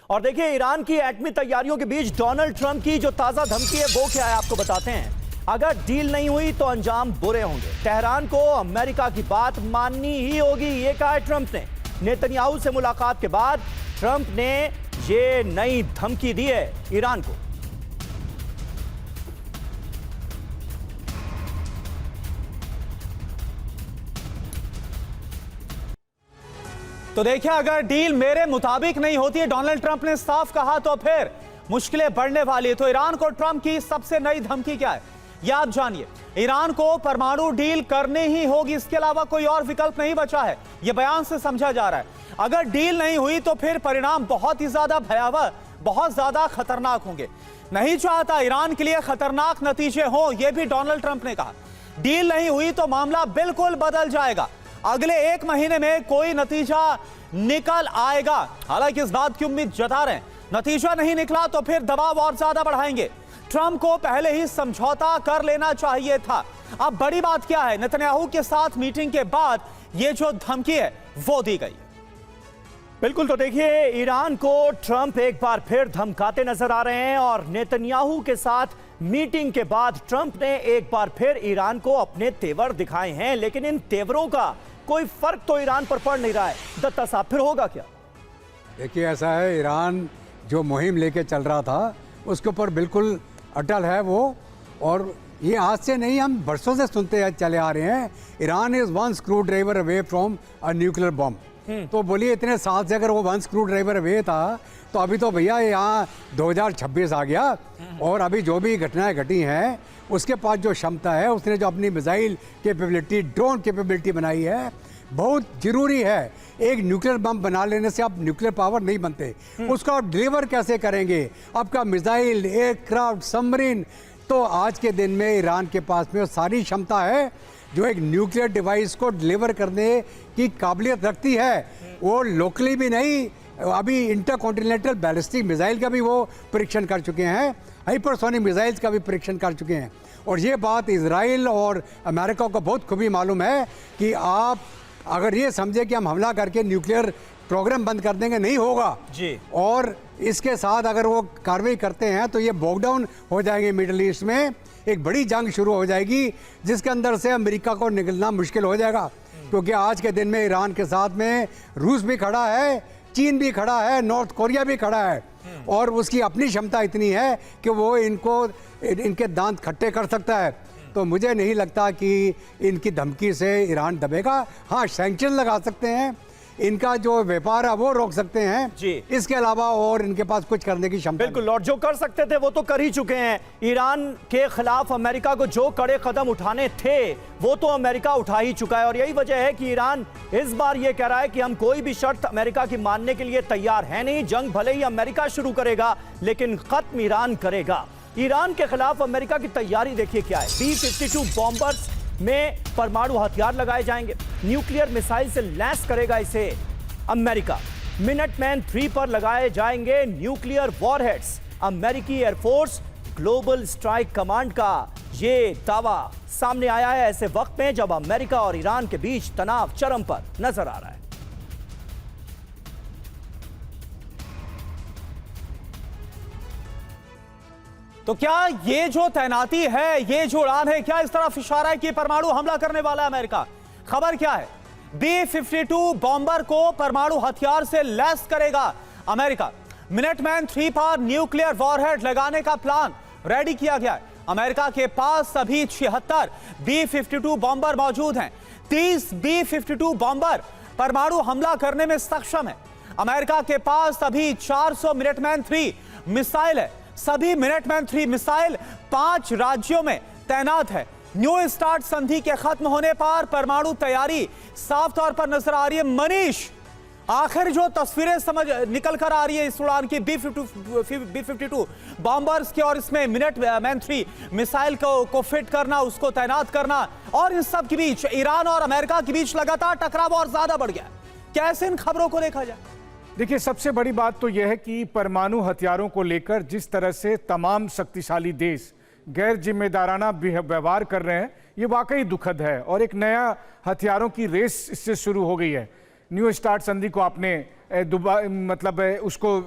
और देखिए ईरान की एटमी तैयारियों के बीच डोनाल्ड ट्रंप की जो ताजा धमकी है वो क्या है आपको बताते हैं। अगर डील नहीं हुई तो अंजाम बुरे होंगे। तेहरान को अमेरिका की बात माननी ही होगी, ये कहा है ट्रंप ने। नेतन्याहू से मुलाकात के बाद ट्रंप ने ये नई धमकी दी है ईरान को। तो देखिए, अगर डील मेरे मुताबिक नहीं होती है, डोनाल्ड ट्रंप ने साफ कहा, तो फिर मुश्किलें बढ़ने वाली है। तो ईरान को ट्रंप की सबसे नई धमकी क्या है, यह आप जानिए। ईरान को परमाणु डील करनी ही होगी, इसके अलावा कोई और विकल्प नहीं बचा है, यह बयान से समझा जा रहा है। अगर डील नहीं हुई तो फिर परिणाम बहुत ही ज्यादा भयावह, बहुत ज्यादा खतरनाक होंगे। नहीं चाहता ईरान के लिए खतरनाक नतीजे हो, यह भी डोनाल्ड ट्रंप ने कहा। डील नहीं हुई तो मामला बिल्कुल बदल जाएगा। अगले 1 महीने में कोई नतीजा निकल आएगा। हालांकि इस बात की उम्मीद जता रहे हैं, नतीजा नहीं निकला तो फिर दबाव और ज्यादा बढ़ाएंगे। ट्रंप को पहले ही समझौता कर लेना चाहिए था। अब बड़ी बात क्या है, नेतन्याहू के साथ मीटिंग के बाद ये जो धमकी है वो दी गई। बिल्कुल, तो देखिए ईरान को ट्रंप एक बार फिर धमकाते नजर आ रहे हैं और नेतन्याहू के साथ मीटिंग के बाद ट्रंप ने एक बार फिर ईरान को अपने तेवर दिखाए हैं। लेकिन इन तेवरों का कोई फर्क तो ईरान पर पड़ नहीं रहा है। दत्ता साहब, फिर होगा क्या? देखिए, ऐसा है, ईरान जो मुहिम लेके चल रहा था उसके ऊपर बिल्कुल अटल है वो। और ये आज से नहीं, हम बरसों से सुनते चले आ रहे हैं, Iran is one screw driver away from a nuclear bomb. तो बोलिए, इतने साल से अगर वो वन स्क्रू ड्राइवर अवे था तो अभी तो भैया यहाँ 2026 आ गया। और अभी जो भी घटनाएं घटी हैं उसके पास जो क्षमता है, उसने जो अपनी मिसाइल कैपेबिलिटी, ड्रोन कैपेबिलिटी बनाई है, बहुत जरूरी है। एक न्यूक्लियर बम बना लेने से आप न्यूक्लियर पावर नहीं बनते, उसको आप डिलीवर कैसे करेंगे? आपका मिसाइल, एयरक्राफ्ट, सबमरीन। तो आज के दिन में ईरान के पास में सारी क्षमता है जो एक न्यूक्लियर डिवाइस को डिलीवर करने की काबिलियत रखती है। वो लोकली भी नहीं, अभी इंटरकॉन्टिनेंटल बैलिस्टिक मिसाइल का भी वो परीक्षण कर चुके हैं, हाइपरसोनिक मिसाइल्स का भी परीक्षण कर चुके हैं। और ये बात इजराइल और अमेरिका को बहुत खूबी मालूम है कि आप अगर ये समझे कि हम हमला करके न्यूक्लियर प्रोग्राम बंद कर देंगे, नहीं होगा जी। और इसके साथ अगर वो कार्रवाई करते हैं तो ये बॉकडाउन हो जाएंगे, मिडल ईस्ट में एक बड़ी जंग शुरू हो जाएगी जिसके अंदर से अमेरिका को निकलना मुश्किल हो जाएगा। क्योंकि आज के दिन में ईरान के साथ में रूस भी खड़ा है, चीन भी खड़ा है, नॉर्थ कोरिया भी खड़ा है। और उसकी अपनी क्षमता इतनी है कि वो इनके दांत खट्टे कर सकता है। तो मुझे नहीं लगता कि इनकी धमकी से ईरान दबेगा। हाँ, सैंक्शन लगा सकते हैं, इनका जो व्यापार है वो रोक सकते हैं जी। इसके अलावा और इनके पास कुछ करने की क्षमता बिल्कुल, और जो कर सकते थे वो तो कर ही चुके हैं। ईरान के खिलाफ अमेरिका को जो कड़े कदम उठाने थे वो तो अमेरिका उठा ही चुका है। और यही वजह है कि ईरान इस बार ये कह रहा है कि हम कोई भी शर्त अमेरिका की मानने के लिए तैयार है नहीं। जंग भले ही अमेरिका शुरू करेगा लेकिन खत्म ईरान करेगा। ईरान के खिलाफ अमेरिका की तैयारी देखिए क्या है। B-52 बॉम्बर्स में परमाणु हथियार लगाए जाएंगे, न्यूक्लियर मिसाइल से लैस करेगा इसे अमेरिका। मिनटमैन 3 पर लगाए जाएंगे न्यूक्लियर वॉरहेड्स। अमेरिकी एयरफोर्स ग्लोबल स्ट्राइक कमांड का ये दावा सामने आया है ऐसे वक्त में जब अमेरिका और ईरान के बीच तनाव चरम पर नजर आ रहा है। तो क्या ये जो तैनाती है, ये जो उड़ान है, क्या इस तरफ इशारा है कि परमाणु हमला करने वाला है अमेरिका? खबर क्या है, B-52 बॉम्बर को परमाणु हथियार से लैस करेगा अमेरिका। मिनटमैन 3 पर न्यूक्लियर वॉरहेड लगाने का प्लान रेडी किया गया है। अमेरिका के पास अभी 76 B-52 बॉम्बर मौजूद हैं। 30 B-52 बॉम्बर परमाणु हमला करने में सक्षम है। अमेरिका के पास अभी 400 मिनटमैन 3 मिसाइल है। सभी मिनटमैन 3 मिसाइल 5 राज्यों में तैनात है। न्यू स्टार्ट संधि के खत्म होने पर परमाणु तैयारी साफ तौर पर नजर आ रही है। मनीष, आखिर जो तस्वीरें समझ निकल कर आ रही है इस उड़ान की B-52 बॉम्बर्स की, और इसमें मिनटमैन 3 मिसाइल को फिट करना, उसको तैनात करना, और इन सब के बीच ईरान और अमेरिका के बीच लगातार टकराव और ज्यादा बढ़ गया। कैसे इन खबरों को देखा जाए? देखिए, सबसे बड़ी बात तो यह है कि परमाणु हथियारों को लेकर जिस तरह से तमाम शक्तिशाली देश गैर जिम्मेदाराना व्यवहार कर रहे हैं, ये वाकई दुखद है। और एक नया हथियारों की रेस इससे शुरू हो गई है। न्यू स्टार्ट संधि को आपने उसको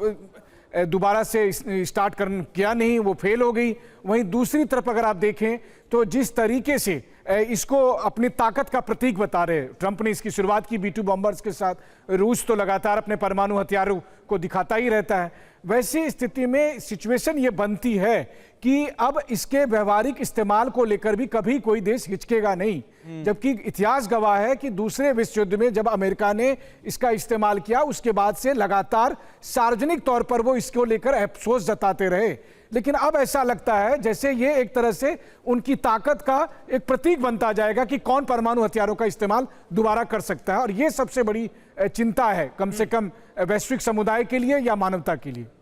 दोबारा से स्टार्ट किया नहीं, वो फेल हो गई। वहीं दूसरी तरफ अगर आप देखें तो जिस तरीके से इसको अपनी ताकत का प्रतीक बता रहे ट्रंप ने, इसकी शुरुआत की B-2 बॉम्बर्स के साथ। रूस तो लगातार अपने परमाणु हथियारों को दिखाता ही रहता है। वैसी स्थिति में सिचुएशन ये बनती है कि अब इसके व्यवहारिक इस्तेमाल को लेकर भी कभी कोई देश हिचकेगा नहीं, जबकि इतिहास गवाह है कि दूसरे विश्व युद्ध में जब अमेरिका ने इसका इस्तेमाल किया उसके बाद से लगातार सार्वजनिक तौर पर वो इसको लेकर अफसोस जताते रहे। लेकिन अब ऐसा लगता है जैसे ये एक तरह से उनकी ताकत का एक प्रतीक बनता जाएगा कि कौन परमाणु हथियारों का इस्तेमाल दोबारा कर सकता है, और ये सबसे बड़ी चिंता है, कम से कम वैश्विक समुदाय के लिए या मानवता के लिए।